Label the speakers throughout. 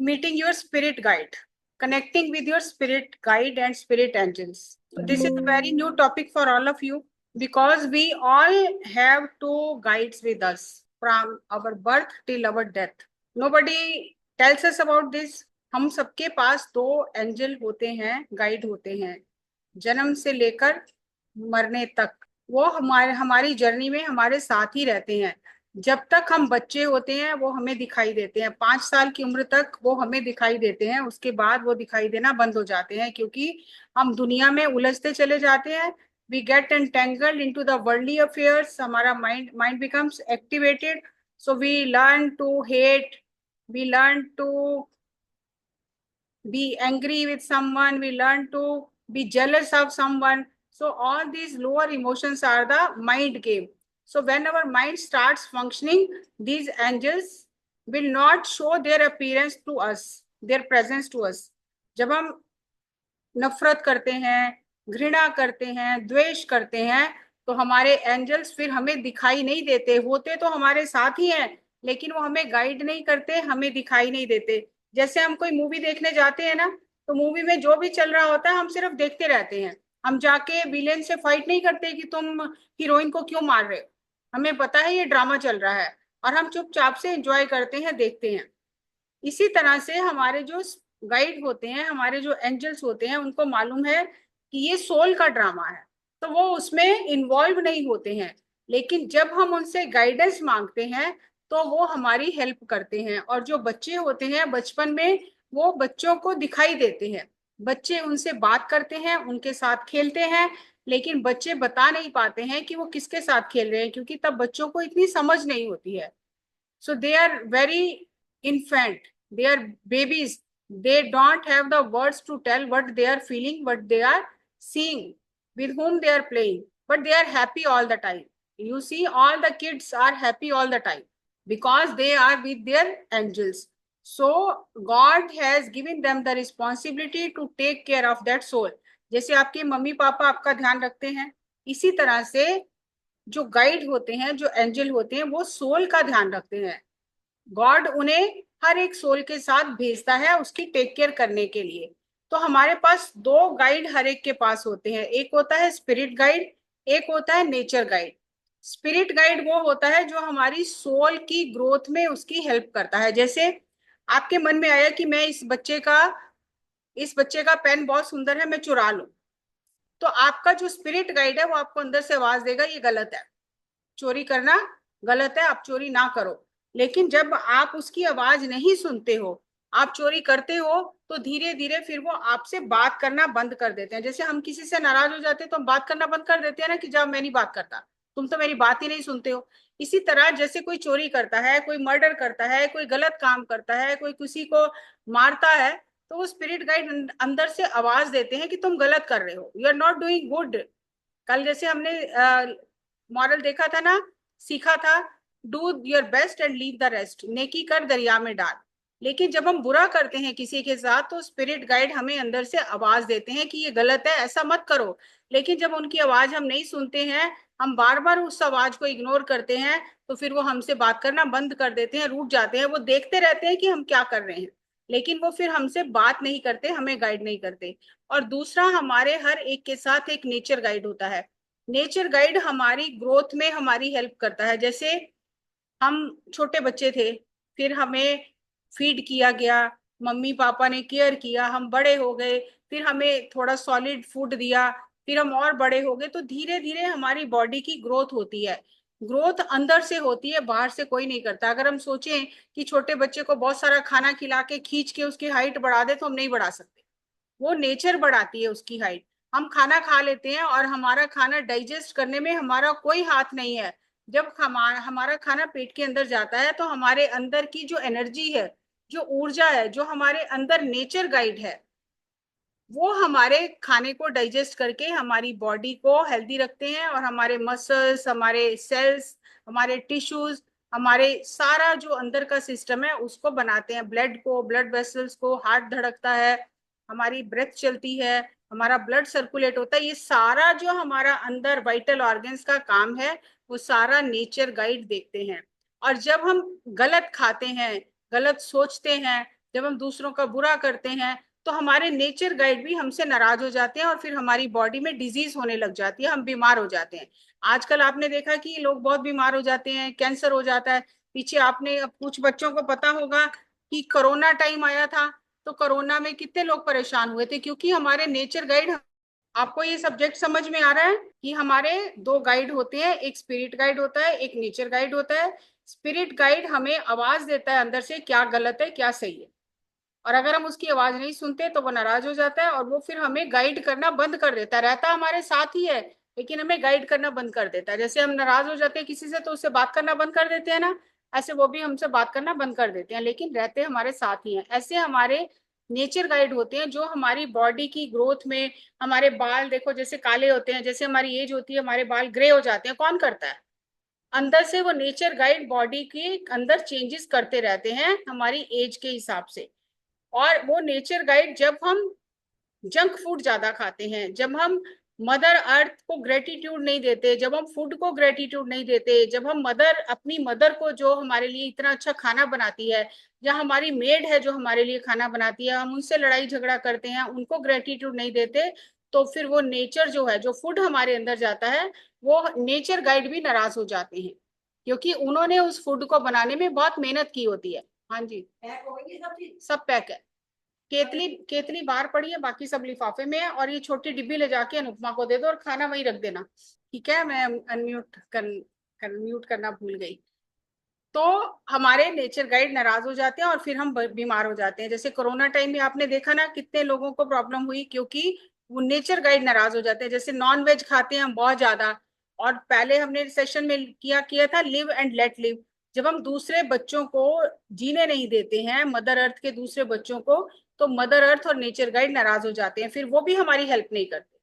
Speaker 1: meeting your spirit guide, connecting with your spirit guide and spirit angels. So this is a very new topic for all of you because we all have two guides with us from our birth till our death. Nobody tells us about this. हम सबके पास दो angel होते हैं, guide होते हैं, जन्म से लेकर मरने तक। वो हमारी जर्नी में हमारे साथ ही रहते हैं। जब तक हम बच्चे होते हैं वो हमें दिखाई देते हैं, 5 साल की उम्र तक वो हमें दिखाई देते हैं, उसके बाद वो दिखाई देना बंद हो जाते हैं क्योंकि हम दुनिया में उलझते चले जाते हैं। We get entangled into the worldly affairs, हमारा mind becomes activated, so we learn to hate, we learn to be angry with someone, we learn to be jealous of someone. So all these lower emotions are the mind game. So when our mind starts functioning, these angels will not show their appearance to us, their presence to us. जब हम नफरत करते हैं, घृणा करते हैं, द्वेष करते हैं, तो हमारे एंजल्स फिर हमें दिखाई नहीं देते। होते तो हमारे साथ ही हैं, लेकिन वो हमें गाइड नहीं करते, हमें दिखाई नहीं देते। जैसे हम कोई मूवी देखने जाते हैं ना, तो मूवी में जो भी चल रहा होता है हम सिर्फ देखते रहते हैं। हम जाके विलेन से फाइट नहीं करते कि तुम हीरोइन को क्यों मार रहे हो। हमें पता है ये ड्रामा चल रहा है और हम चुपचाप से एंजॉय करते हैं, देखते हैं। इसी तरह से हमारे जो गाइड होते हैं, हमारे जो एंजल्स होते हैं, उनको मालूम है कि ये सोल का ड्रामा है, तो वो उसमें इन्वॉल्व नहीं होते हैं। लेकिन जब हम उनसे गाइडेंस मांगते हैं तो वो हमारी हेल्प करते हैं। और जो बच्चे होते हैं बचपन में, वो बच्चों को दिखाई देते हैं। बच्चे उनसे बात करते हैं, उनके साथ खेलते हैं, लेकिन बच्चे बता नहीं पाते हैं कि वो किसके साथ खेल रहे हैं क्योंकि तब बच्चों को इतनी समझ नहीं होती है। So they are very infant, they are babies, they don't have the words to tell what they are feeling, what they are seeing, with whom they are playing, but they are happy all the time. You see, all the kids are happy all the time because they are with their angels. So God has given them the responsibility to take care of that soul. जैसे आपके mummy papa आपका ध्यान रखते हैं, इसी तरह से जो गाइड होते हैं, जो एंजल होते हैं, वो सोल का ध्यान रखते हैं। गॉड उन्हें हर एक सोल के साथ भेजता है उसकी टेक केयर करने के लिए। तो हमारे पास दो गाइड हर एक के पास होते हैं, एक होता है स्पिरिट गाइड, एक होता है नेचर गाइड। स्पिरिट गाइड वो होता है जो हमारी सोल की ग्रोथ में उसकी हेल्प करता है। जैसे आपके मन में आया कि मैं इस बच्चे का पेन बहुत सुंदर है, मैं चुरा लूं, तो आपका जो स्पिरिट गाइड है वो आपको अंदर से आवाज देगा ये गलत है, चोरी करना गलत है, आप चोरी ना करो। लेकिन जब आप उसकी आवाज नहीं सुनते हो, आप चोरी करते हो, तो धीरे धीरे फिर वो आपसे बात करना बंद कर देते हैं। जैसे हम किसी से नाराज हो जाते हैं तो हम बात करना बंद कर देते हैं ना, कि जब मैं नहीं बात करता, तुम तो मेरी बात ही नहीं सुनते हो। इसी तरह जैसे कोई चोरी करता है, कोई मर्डर करता है, कोई गलत काम करता है, कोई किसी को मारता है, तो वो स्पिरिट गाइड अंदर से आवाज देते हैं कि तुम गलत कर रहे हो, you are not doing good. कल जैसे हमने मॉरल देखा था ना, सीखा था, do your best and leave the rest, नेकी कर दरिया में डाल। लेकिन जब हम बुरा करते हैं किसी के साथ, तो स्पिरिट गाइड हमें अंदर से आवाज देते हैं कि ये गलत है, ऐसा मत करो। लेकिन जब उनकी आवाज हम नहीं सुनते हैं, हम बार बार उस आवाज को इग्नोर करते हैं, तो फिर वो हमसे बात करना बंद कर देते हैं, रूठ जाते हैं। वो देखते रहते हैं कि हम क्या कर रहे हैं, लेकिन वो फिर हमसे बात नहीं करते, हमें गाइड नहीं करते। और दूसरा, हमारे हर एक के साथ एक नेचर गाइड होता है। नेचर गाइड हमारी ग्रोथ में हमारी हेल्प करता है। जैसे हम छोटे बच्चे थे, फिर हमें फीड किया गया, मम्मी पापा ने केयर किया, हम बड़े हो गए, फिर हमें थोड़ा सॉलिड फूड दिया, फिर हम और बड़े हो गए, तो धीरे धीरे हमारी बॉडी की ग्रोथ होती है। ग्रोथ अंदर से होती है, बाहर से कोई नहीं करता। अगर हम सोचें कि छोटे बच्चे को बहुत सारा खाना खिला के खींच के उसकी हाइट बढ़ा दे, तो हम नहीं बढ़ा सकते। वो नेचर बढ़ाती है उसकी हाइट। हम खाना खा लेते हैं और हमारा खाना डाइजेस्ट करने में हमारा कोई हाथ नहीं है। जब हमारा खाना पेट के अंदर जाता है, तो हमारे अंदर की जो एनर्जी है, जो ऊर्जा है, जो हमारे अंदर नेचर गाइड है, वो हमारे खाने को डाइजेस्ट करके हमारी बॉडी को हेल्दी रखते हैं, और हमारे मसल्स, हमारे सेल्स, हमारे टिश्यूज, हमारे सारा जो अंदर का सिस्टम है उसको बनाते हैं। ब्लड को, ब्लड वेसल्स को, हार्ट धड़कता है, हमारी ब्रेथ चलती है, हमारा ब्लड सर्कुलेट होता है। ये सारा जो हमारा अंदर वाइटल ऑर्गन्स का काम है, वो सारा नेचर गाइड देखते हैं। और जब हम गलत खाते हैं, गलत सोचते हैं, जब हम दूसरों का बुरा करते हैं तो हमारे नेचर गाइड भी हमसे नाराज हो जाते हैं और फिर हमारी बॉडी में डिजीज होने लग जाती है, हम बीमार हो जाते हैं। आजकल आपने देखा कि लोग बहुत बीमार हो जाते हैं, कैंसर हो जाता है। पीछे आपने कुछ बच्चों को पता होगा कि कोरोना टाइम आया था, तो कोरोना में कितने लोग परेशान हुए थे, क्योंकि हमारे नेचर गाइड। आपको ये सब्जेक्ट समझ में आ रहा है कि हमारे दो गाइड होते हैं, एक स्पिरिट गाइड होता है, एक नेचर गाइड होता है। स्पिरिट गाइड हमें आवाज देता है अंदर से क्या गलत है क्या सही है, और अगर हम उसकी आवाज नहीं सुनते तो वो नाराज हो जाता है और वो फिर हमें गाइड करना बंद कर देता है। रहता हमारे साथ ही है लेकिन हमें गाइड करना बंद कर देता है। जैसे हम नाराज हो जाते हैं किसी से तो उससे बात करना बंद कर देते हैं ना, ऐसे वो भी हमसे बात करना बंद कर देते हैं, लेकिन रहते हमारे साथ ही हैं। ऐसे हमारे नेचर गाइड होते हैं जो हमारी बॉडी की ग्रोथ में, हमारे बाल देखो जैसे काले होते हैं, जैसे हमारी एज होती है हमारे बाल ग्रे हो जाते हैं, कौन करता है? अंदर से वो नेचर गाइड बॉडी के अंदर चेंजेस करते रहते हैं हमारी एज के हिसाब से। और वो नेचर गाइड, जब हम जंक फूड ज्यादा खाते हैं, जब हम मदर अर्थ को ग्रेटिट्यूड नहीं देते, जब हम फूड को ग्रेटिट्यूड नहीं देते, जब हम मदर, अपनी मदर को जो हमारे लिए इतना अच्छा खाना बनाती है, या हमारी मेड है जो हमारे लिए खाना बनाती है, हम उनसे लड़ाई झगड़ा करते हैं, उनको ग्रेटिट्यूड नहीं देते, तो फिर वो नेचर जो है, जो फूड हमारे अंदर जाता है, वो नेचर गाइड भी नाराज हो जाते हैं, क्योंकि उन्होंने उस फूड को बनाने में बहुत मेहनत की होती है। हाँ जी, पैक हो गई सब चीज, सब पैक है। केतली केतली बाहर पड़ी है, बाकी सब लिफाफे में है, और ये छोटी डिब्बी ले जाके अनुपमा को दे दो और खाना वहीं रख देना, ठीक है? मैं म्यूट करना भूल गई। तो हमारे नेचर गाइड नाराज हो जाते हैं और फिर हम बीमार हो जाते हैं। जैसे कोरोना टाइम में आपने देखा ना कितने लोगों को प्रॉब्लम हुई, क्योंकि वो नेचर गाइड नाराज हो जाते हैं। जैसे नॉन वेज खाते हैं हम बहुत ज्यादा, और पहले हमने सेशन में किया किया था लिव एंड लेट लिव। जब हम दूसरे बच्चों को जीने नहीं देते हैं, मदर अर्थ के दूसरे बच्चों को, तो मदर अर्थ और नेचर गाइड नाराज हो जाते हैं, फिर वो भी हमारी हेल्प नहीं करते।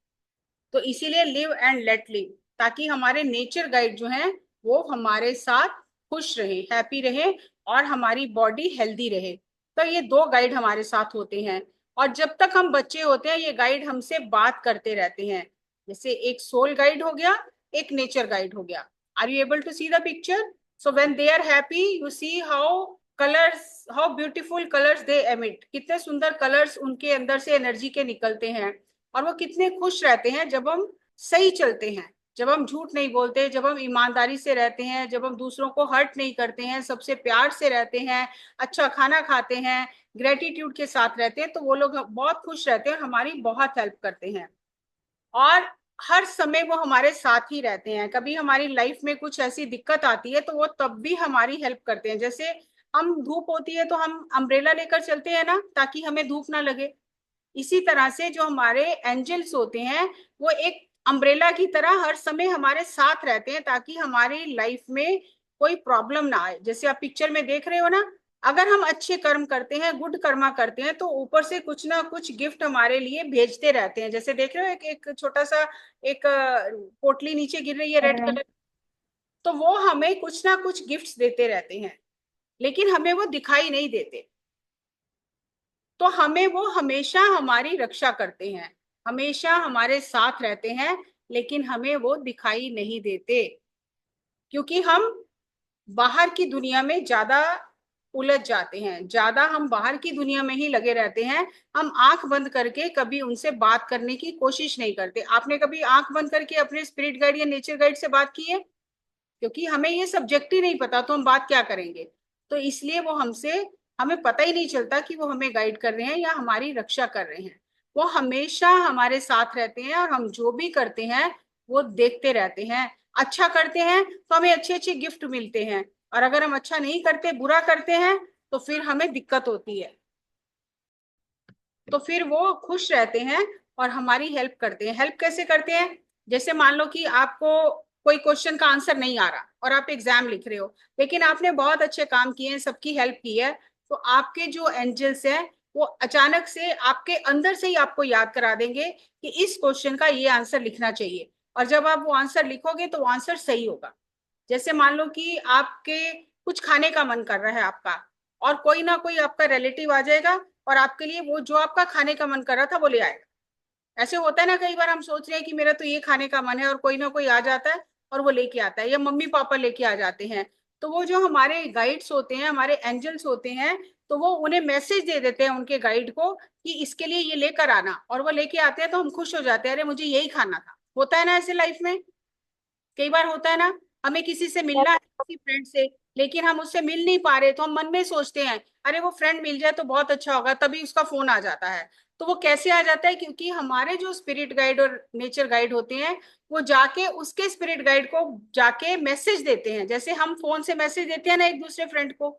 Speaker 1: तो इसीलिए लिव एंड लेट लिव, ताकि हमारे नेचर गाइड जो हैं वो हमारे साथ खुश रहे, हैप्पी रहे, और हमारी बॉडी हेल्दी रहे। तो ये दो गाइड हमारे साथ होते हैं, और जब तक हम बच्चे होते हैं ये गाइड हमसे बात करते रहते हैं। जैसे एक सोल गाइड हो गया, एक नेचर गाइड हो गया। Are you able to see the picture? So when they are happy, you see how colours, how beautiful colours they emit, कितने सुंदर कलर्स उनके अंदर से एनर्जी के निकलते हैं। और वो कितने खुश रहते हैं जब हम सही चलते हैं, जब हम झूठ नहीं बोलते, जब हम ईमानदारी से रहते हैं, जब हम दूसरों को हर्ट नहीं करते हैं, सबसे प्यार से रहते हैं, अच्छा खाना खाते हैं, ग्रेटिट्यूड के साथ रहते हैं, तो वो लोग बहुत खुश रहते हैं और हमारी बहुत हेल्प करते हैं। और हर समय वो हमारे साथ ही रहते हैं। कभी हमारी लाइफ में कुछ ऐसी दिक्कत आती है तो वो तब भी हमारी हेल्प करते हैं। जैसे हम धूप होती है तो हम अम्ब्रेला लेकर चलते हैं ना, ताकि हमें धूप ना लगे। इसी तरह से जो हमारे एंजल्स होते हैं वो एक अम्ब्रेला की तरह हर समय हमारे साथ रहते हैं, ताकि हमारी लाइफ में कोई प्रॉब्लम ना आए। जैसे आप पिक्चर में देख रहे हो ना, अगर हम अच्छे कर्म करते हैं, गुड कर्मा करते हैं, तो ऊपर से कुछ ना कुछ गिफ्ट हमारे लिए भेजते रहते हैं। जैसे देख रहे हो एक छोटा सा एक पोटली नीचे गिर रही है रेड कलर, तो वो हमें कुछ ना कुछ गिफ्ट्स देते रहते हैं, लेकिन हमें वो दिखाई नहीं देते। तो हमें वो हमेशा हमारी रक्षा करते हैं, हमेशा हमारे साथ रहते हैं, लेकिन हमें वो दिखाई नहीं देते, क्योंकि हम बाहर की दुनिया में ज्यादा उलझ जाते हैं, ज्यादा हम बाहर की दुनिया में ही लगे रहते हैं। हम आंख बंद करके कभी उनसे बात करने की कोशिश नहीं करते। आपने कभी आंख बंद करके अपने स्पिरिट गाइड या नेचर गाइड से बात की है? क्योंकि हमें ये सब्जेक्ट ही नहीं पता, तो हम बात क्या करेंगे? तो इसलिए वो हमसे, हमें पता ही नहीं चलता कि वो हमें गाइड कर रहे हैं या हमारी रक्षा कर रहे हैं। वो हमेशा हमारे साथ रहते हैं और हम जो भी करते हैं वो देखते रहते हैं। अच्छा करते हैं तो हमें अच्छे अच्छे गिफ्ट मिलते हैं, और अगर हम अच्छा नहीं करते, बुरा करते हैं, तो फिर हमें दिक्कत होती है। तो फिर वो खुश रहते हैं और हमारी हेल्प करते हैं। हेल्प कैसे करते हैं? जैसे मान लो कि आपको कोई क्वेश्चन का आंसर नहीं आ रहा और आप एग्जाम लिख रहे हो, लेकिन आपने बहुत अच्छे काम किए हैं, सबकी हेल्प की है, तो आपके जो एंजल्स हैं वो अचानक से आपके अंदर से ही आपको याद करा देंगे कि इस क्वेश्चन का ये आंसर लिखना चाहिए, और जब आप वो आंसर लिखोगे तो वो आंसर सही होगा। जैसे मान लो कि आपके कुछ खाने का मन कर रहा है आपका, और कोई ना कोई आपका रिलेटिव आ जाएगा और आपके लिए वो जो आपका खाने का मन कर रहा था वो ले आएगा। ऐसे होता है ना, कई बार हम सोच रहे हैं कि मेरा तो ये खाने का मन है और कोई ना कोई आ जाता है और वो लेके आता है, या मम्मी पापा लेके आ जाते हैं। तो वो जो हमारे गाइड्स होते हैं, हमारे एंजल्स होते हैं, तो वो उन्हें मैसेज दे देते हैं उनके गाइड को कि इसके लिए ये लेकर आना, और वो लेके आते हैं तो हम खुश हो जाते हैं, अरे मुझे यही खाना था। होता है ना ऐसे लाइफ में, कई बार होता है ना, हमें किसी से मिलना है, किसी फ्रेंड से, लेकिन हम उससे मिल नहीं पा रहे, तो हम मन में सोचते हैं अरे वो फ्रेंड मिल जाए तो बहुत अच्छा होगा, तभी उसका फोन आ जाता है। तो वो कैसे आ जाता है, क्योंकि हमारे जो स्पिरिट गाइड और नेचर गाइड होते हैं, वो जाके उसके स्पिरिट गाइड को जाके मैसेज देते हैं, जैसे हम फोन से मैसेज देते हैं ना एक दूसरे फ्रेंड को,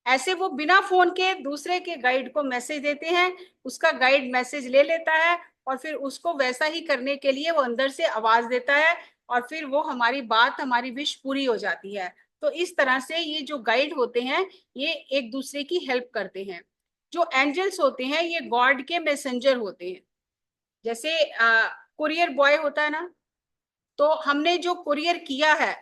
Speaker 1: ऐसे वो बिना फोन के दूसरे के गाइड को मैसेज देते हैं। उसका गाइड मैसेज ले लेता है, और फिर उसको वैसा ही करने के लिए वो अंदर से आवाज देता है, और फिर वो हमारी बात, हमारी विश पूरी हो जाती है। तो इस तरह से ये जो गाइड होते हैं, ये एक दूसरे की हेल्प करते हैं। जो एंजल्स होते हैं, ये गॉड के मैसेंजर होते हैं। जैसे कुरियर बॉय होता है ना, तो हमने जो कुरियर किया है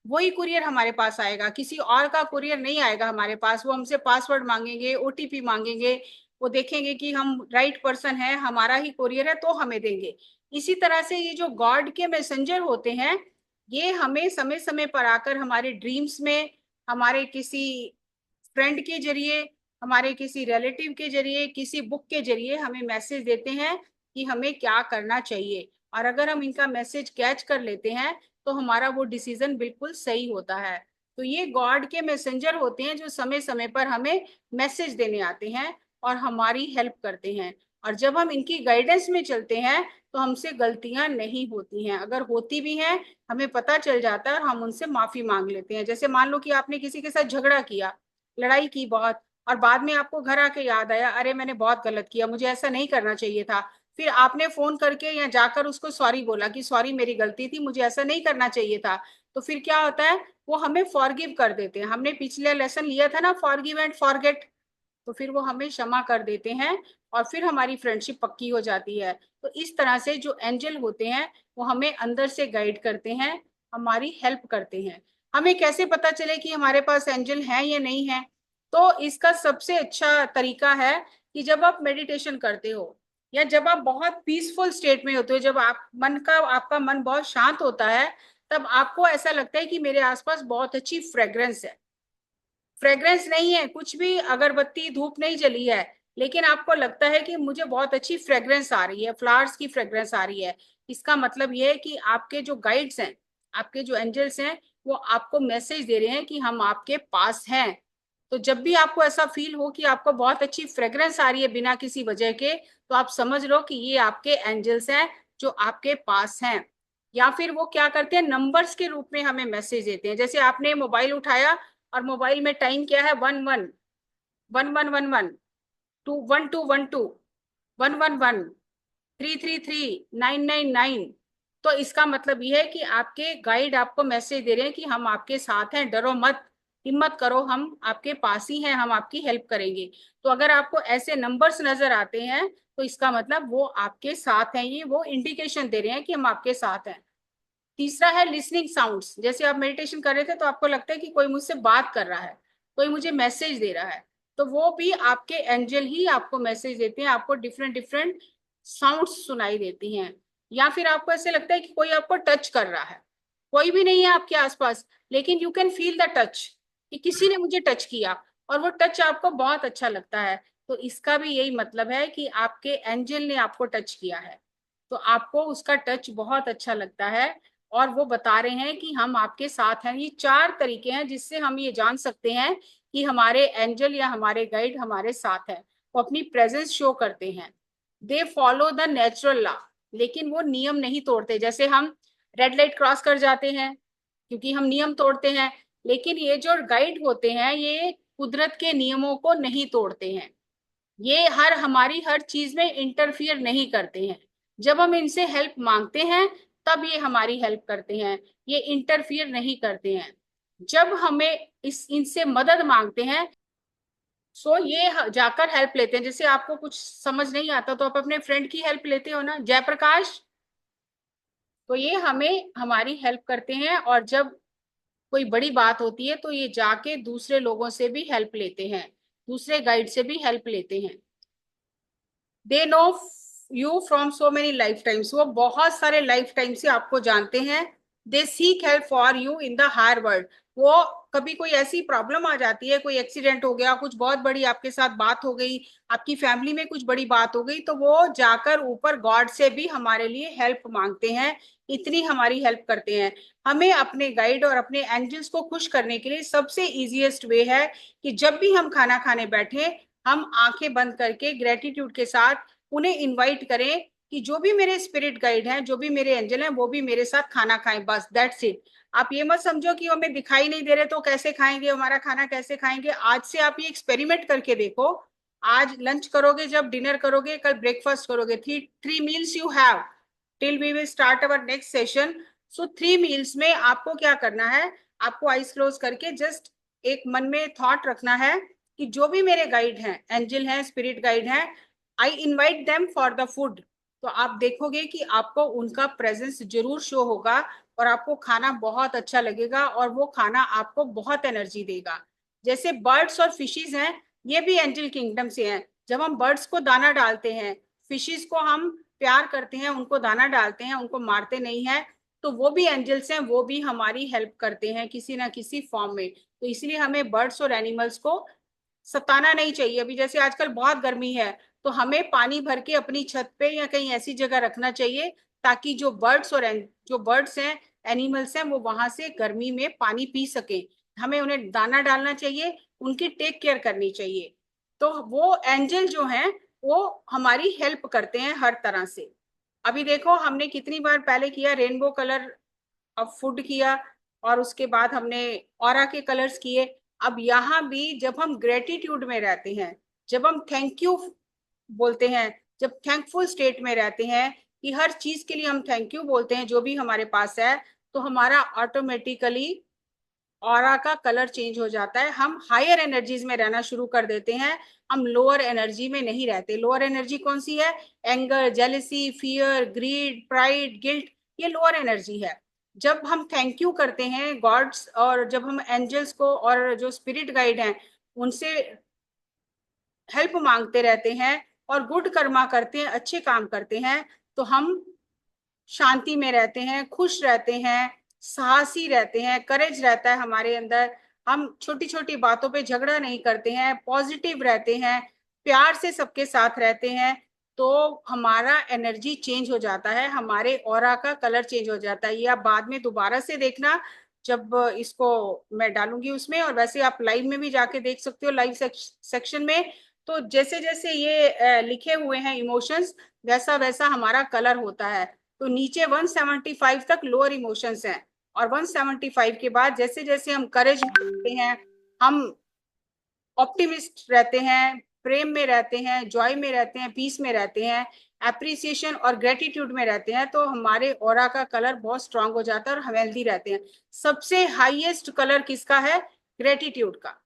Speaker 1: वही कुरियर हमारे पास आएगा, किसी और का कुरियर नहीं आएगा हमारे पास। वो हमसे पासवर्ड मांगेंगे, ओटीपी मांगेंगे, वो देखेंगे कि हम राइट पर्सन है, हमारा ही कुरियर है, तो हमें देंगे। इसी तरह से ये जो गॉड के मैसेंजर होते हैं, ये हमें समय समय पर आकर हमारे ड्रीम्स में, हमारे किसी फ्रेंड के जरिए, हमारे किसी रिलेटिव के जरिए, किसी बुक के जरिए हमें मैसेज देते हैं कि हमें क्या करना चाहिए। और अगर हम इनका मैसेज कैच कर लेते हैं, तो हमारा वो डिसीजन बिल्कुल सही होता है। तो ये गॉड के मैसेंजर होते हैं जो समय समय पर हमें मैसेज देने आते हैं और हमारी हेल्प करते हैं। और जब हम इनकी गाइडेंस में चलते हैं, तो हमसे गलतियां नहीं होती हैं, अगर होती भी हैं हमें पता चल जाता है और हम उनसे माफी मांग लेते हैं। जैसे मान लो कि आपने किसी के साथ झगड़ा किया, लड़ाई की बहुत, और बाद में आपको घर आके याद आया अरे मैंने बहुत गलत किया, मुझे ऐसा नहीं करना चाहिए था, फिर आपने फोन करके या जाकर उसको सॉरी बोला कि सॉरी मेरी गलती थी, मुझे ऐसा नहीं करना चाहिए था। तो फिर क्या होता है, वो हमें फॉरगिव कर देते हैं। हमने पिछले लेसन लिया था ना, फॉरगिव एंड फॉरगेट, तो फिर वो हमें क्षमा कर देते हैं, और फिर हमारी फ्रेंडशिप पक्की हो जाती है। तो इस तरह से जो एंजल होते हैं, वो हमें अंदर से गाइड करते हैं, हमारी हेल्प करते हैं। हमें कैसे पता चले कि हमारे पास एंजल हैं या नहीं है? तो इसका सबसे अच्छा तरीका है कि जब आप मेडिटेशन करते हो, या जब आप बहुत पीसफुल स्टेट में होते हो, जब आपका मन बहुत शांत होता है, तब आपको ऐसा लगता है कि मेरे आसपास बहुत अच्छी फ्रेग्रेंस है। फ्रेग्रेंस नहीं है कुछ भी, अगरबत्ती धूप नहीं जली है, लेकिन आपको लगता है कि मुझे बहुत अच्छी फ्रेग्रेंस आ रही है, फ्लावर्स की फ्रेग्रेंस आ रही है। इसका मतलब ये है कि आपके जो गाइड्स हैं, आपके जो एंजल्स हैं, वो आपको मैसेज दे रहे हैं कि हम आपके पास हैं। तो जब भी आपको ऐसा फील हो कि आपको बहुत अच्छी फ्रेग्रेंस आ रही है बिना किसी वजह के, तो आप समझ लो कि ये आपके एंजल्स हैं जो आपके पास हैं। या फिर वो क्या करते हैं, नंबर्स के रूप में हमें मैसेज देते हैं। जैसे आपने मोबाइल उठाया, और मोबाइल में टाइम क्या है, 11, 1111, 2212, 111, 333, 999। तो इसका मतलब ये है कि आपके गाइड आपको मैसेज दे रहे हैं कि हम आपके साथ हैं, डरो मत, हिम्मत करो, हम आपके पास ही हैं, हम आपकी हेल्प करेंगे। तो अगर आपको ऐसे नंबर्स नजर आते हैं, तो इसका मतलब वो आपके साथ हैं, ये वो इंडिकेशन दे रहे हैं कि हम आपके साथ हैं। तीसरा है लिसनिंग साउंड्स। जैसे आप मेडिटेशन कर रहे थे, तो आपको लगता है कि कोई मुझसे बात कर रहा है, कोई मुझे मैसेज दे रहा है, तो वो भी आपके एंजल ही आपको मैसेज देते हैं, आपको डिफरेंट डिफरेंट साउंड्स सुनाई देती हैं। या फिर आपको ऐसे लगता है कि कोई आपको टच कर रहा है, कोई भी नहीं है आपके आसपास, लेकिन you can feel the touch, कि किसी ने मुझे टच किया, और वो टच आपको बहुत अच्छा लगता है। तो इसका भी यही मतलब है कि आपके एंजल ने आपको टच किया है, तो आपको उसका टच बहुत अच्छा लगता है, और वो बता रहे हैं कि हम आपके साथ हैं। ये चार तरीके हैं जिससे हम ये जान सकते हैं कि हमारे एंजल या हमारे गाइड हमारे साथ हैं। वो अपनी प्रेजेंस शो करते हैं। They follow the natural law, लेकिन वो नियम नहीं तोड़ते। जैसे हम रेड लाइट क्रॉस कर जाते हैं क्योंकि हम नियम तोड़ते हैं, लेकिन ये जो गाइड होते हैं, ये कुदरत के नियमों को नहीं तोड़ते हैं। ये हमारी हर चीज में इंटरफियर नहीं करते हैं। जब हम इनसे हेल्प मांगते हैं, तब ये हमारी हेल्प करते हैं, ये इंटरफियर नहीं करते हैं। जब हमें इनसे मदद मांगते हैं, सो ये जाकर हेल्प लेते हैं। जैसे आपको कुछ समझ नहीं आता, तो आप अपने फ्रेंड की हेल्प लेते हो ना, जयप्रकाश, तो ये हमें हमारी हेल्प करते हैं। और जब कोई बड़ी बात होती है, तो ये जाके दूसरे लोगों से भी हेल्प लेते हैं, दूसरे गाइड से भी हेल्प लेते हैं। They know you from so many life times, वो बहुत सारे लाइफ टाइम से आपको जानते हैं। They seek help for you in the higher world, वो कभी कोई ऐसी प्रॉब्लम आ जाती है, कोई एक्सीडेंट हो गया, कुछ बहुत बड़ी आपके साथ बात हो गई, आपकी फैमिली में कुछ बड़ी बात हो गई, तो वो जाकर ऊपर गॉड से भी हमारे लिए हेल्प मांगते हैं, इतनी हमारी हेल्प करते हैं। हमें अपने गाइड और अपने एंजल्स को खुश करने के लिए सबसे इजीएस्ट वे है कि जब भी हम खाना खाने बैठे, हम आंखें बंद करके ग्रेटिट्यूड के साथ उन्हें इनवाइट करें कि जो भी मेरे स्पिरिट गाइड हैं, जो भी मेरे एंजल हैं, वो भी मेरे साथ खाना खाएं, बस दैट्स इट। आप ये मत समझो कि हमें दिखाई नहीं दे रहे तो कैसे खाएंगे, हमारा खाना कैसे खाएंगे। आज से आप ये एक्सपेरिमेंट करके देखो, आज लंच करोगे, जब डिनर करोगे, कल ब्रेकफास्ट करोगे, three meals you have till we will start our next session. So 3 meals में आपको क्या करना है, आपको आईज क्लोज करके जस्ट एक मन में थॉट रखना है कि जो भी मेरे गाइड हैं, एंजल हैं, स्पिरिट गाइड हैं, I invite them for the food. तो आप देखोगे कि आपको उनका प्रेजेंस जरूर शो होगा और आपको खाना बहुत अच्छा लगेगा और वो खाना आपको बहुत एनर्जी देगा। जैसे बर्ड्स और फिशेस हैं, ये भी एंजल किंगडम से हैं। जब हम बर्ड्स को दाना डालते हैं, फिशेस को हम प्यार करते हैं, उनको दाना डालते हैं, उनको मारते नहीं है, तो वो भी एंजल्स हैं, वो भी हमारी हेल्प करते हैं किसी ना किसी फॉर्म में। तो इसलिए हमें बर्ड्स और एनिमल्स को सताना नहीं चाहिए। अभी जैसे आजकल बहुत गर्मी है, तो हमें पानी भर के अपनी छत पे या कहीं ऐसी जगह रखना चाहिए ताकि जो बर्ड्स हैं, एनिमल्स हैं, वो वहां से गर्मी में पानी पी सके। हमें उन्हें दाना डालना चाहिए, उनकी टेक केयर करनी चाहिए। तो वो एंजल जो हैं, वो हमारी हेल्प करते हैं हर तरह से। अभी देखो हमने कितनी बार पहले किया रेनबो कलर अब फूड किया, और उसके बाद हमने ऑरा के कलर्स किए। अब यहाँ भी जब हम ग्रेटिट्यूड में रहते हैं, जब हम थैंक यू बोलते हैं, जब थैंकफुल स्टेट में रहते हैं कि हर चीज के लिए हम थैंक यू बोलते हैं जो भी हमारे पास है, तो हमारा ऑटोमेटिकली ऑरा का कलर चेंज हो जाता है। हम हायर एनर्जीज में रहना शुरू कर देते हैं, हम लोअर एनर्जी में नहीं रहते। लोअर एनर्जी कौन सी है? Anger, jealousy, fear, greed, pride, guilt, ये लोअर एनर्जी है। जब हम थैंक यू करते हैं गॉड्स, और जब हम एंजल्स को और जो स्पिरिट गाइड हैं उनसे हेल्प मांगते रहते हैं और गुड कर्मा करते हैं, अच्छे काम करते हैं, तो हम शांति में रहते हैं, खुश रहते हैं, साहसी रहते हैं, करेज रहता है हमारे अंदर। हम छोटी छोटी बातों पे झगड़ा नहीं करते हैं, पॉजिटिव रहते हैं, प्यार से सबके साथ रहते हैं। तो हमारा एनर्जी चेंज हो जाता है, हमारे ऑरा का कलर चेंज हो जाता है। ये आप बाद में दोबारा से देखना जब इसको मैं डालूंगी उसमें, और वैसे आप लाइव में भी जाके देख सकते हो, लाइव सेक्शन में। तो जैसे जैसे ये लिखे हुए हैं इमोशंस, वैसा वैसा हमारा कलर होता है। तो नीचे 175 तक लोअर इमोशंस हैं, और 175 के बाद जैसे जैसे हम करेज करते हैं, हम ऑप्टिमिस्ट रहते हैं, प्रेम में रहते हैं, जॉय में रहते हैं, पीस में रहते हैं, एप्रिसिएशन और ग्रेटिट्यूड में रहते हैं, तो हमारे ऑरा का कलर बहुत स्ट्रांग हो जाता है और हम हेल्दी रहते हैं। सबसे हाईएस्ट कलर किसका है? ग्रेटिट्यूड का।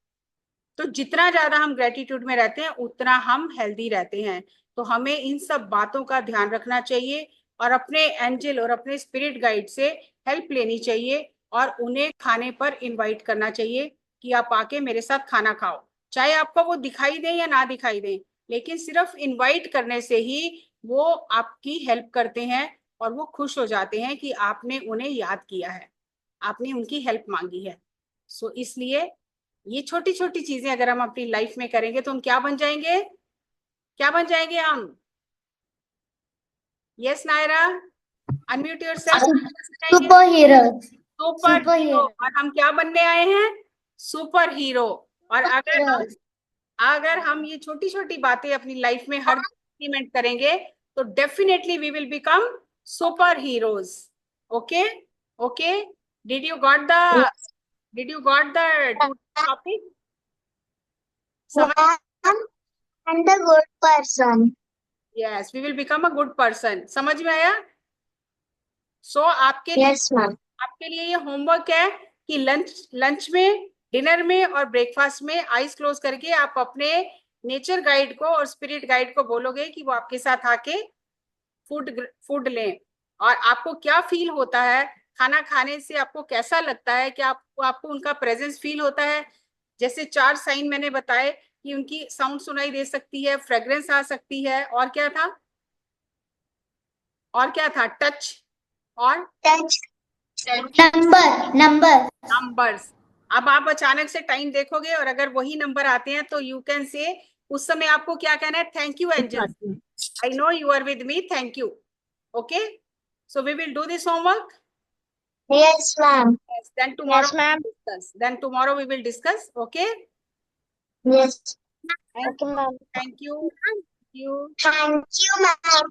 Speaker 1: तो जितना ज्यादा हम ग्रेटिट्यूड में रहते हैं उतना हम हेल्दी रहते हैं। तो हमें इन सब बातों का ध्यान रखना चाहिए और अपने एंजल और अपने स्पिरिट गाइड से हेल्प लेनी चाहिए, और उन्हें खाने पर इनवाइट करना चाहिए कि आप आके मेरे साथ खाना खाओ। चाहे आपको वो दिखाई दे या ना दिखाई दे, लेकिन सिर्फ इनवाइट करने से ही वो आपकी हेल्प करते हैं, और वो खुश हो जाते हैं कि आपने उन्हें याद किया है, आपने उनकी हेल्प मांगी है। सो इसलिए ये छोटी छोटी चीजें अगर हम अपनी लाइफ में करेंगे तो हम क्या बन जाएंगे? क्या बन जाएंगे हम? Yes Naira, unmute yourself.
Speaker 2: Super hero.
Speaker 1: Super
Speaker 2: super
Speaker 1: hero.
Speaker 2: Hero.
Speaker 1: और हम क्या बनने आए हैं? Super hero. और
Speaker 2: हीरोज।
Speaker 1: अगर हम ये छोटी छोटी बातें अपनी लाइफ में हर इम्प्लीमेंट करेंगे, तो definitely we will become super heroes. Okay, okay. Did you got the did you got the to topic? समझ?
Speaker 2: Ma'am and the good person.
Speaker 1: Yes, we will become a good person. समझ में आया? So
Speaker 2: yes ma'am.
Speaker 1: आपके लिए ये homework है कि lunch lunch में, डिनर में और ब्रेकफास्ट में आईज क्लोज करके आप अपने नेचर गाइड को और स्पिरिट गाइड को बोलोगे कि वो आपके साथ आके फूड फूड लें। और आपको क्या फील होता है खाना खाने से, आपको कैसा लगता है कि आपको उनका प्रेजेंस फील होता है? जैसे 4 साइन मैंने बताए कि उनकी साउंड सुनाई दे सकती है, फ्रेग्रेंस आ सकती है, और क्या था? और क्या था? टच और
Speaker 2: टच। नंबर। नंबर।
Speaker 1: नंबर्स। अब आप अचानक से टाइम देखोगे और अगर वही नंबर आते हैं तो यू कैन से, उस समय आपको क्या कहना है? Thank you angels, I know you are with me, thank you. Okay, so we will do this homework.
Speaker 2: Yes, ma'am.
Speaker 1: Yes, then tomorrow
Speaker 2: Yes, ma'am.
Speaker 1: we will discuss. Then tomorrow we will discuss. Okay.
Speaker 2: Yes.
Speaker 1: Thank
Speaker 2: Okay, ma'am.
Speaker 1: thank you. Thank you.
Speaker 2: Thank you, ma'am.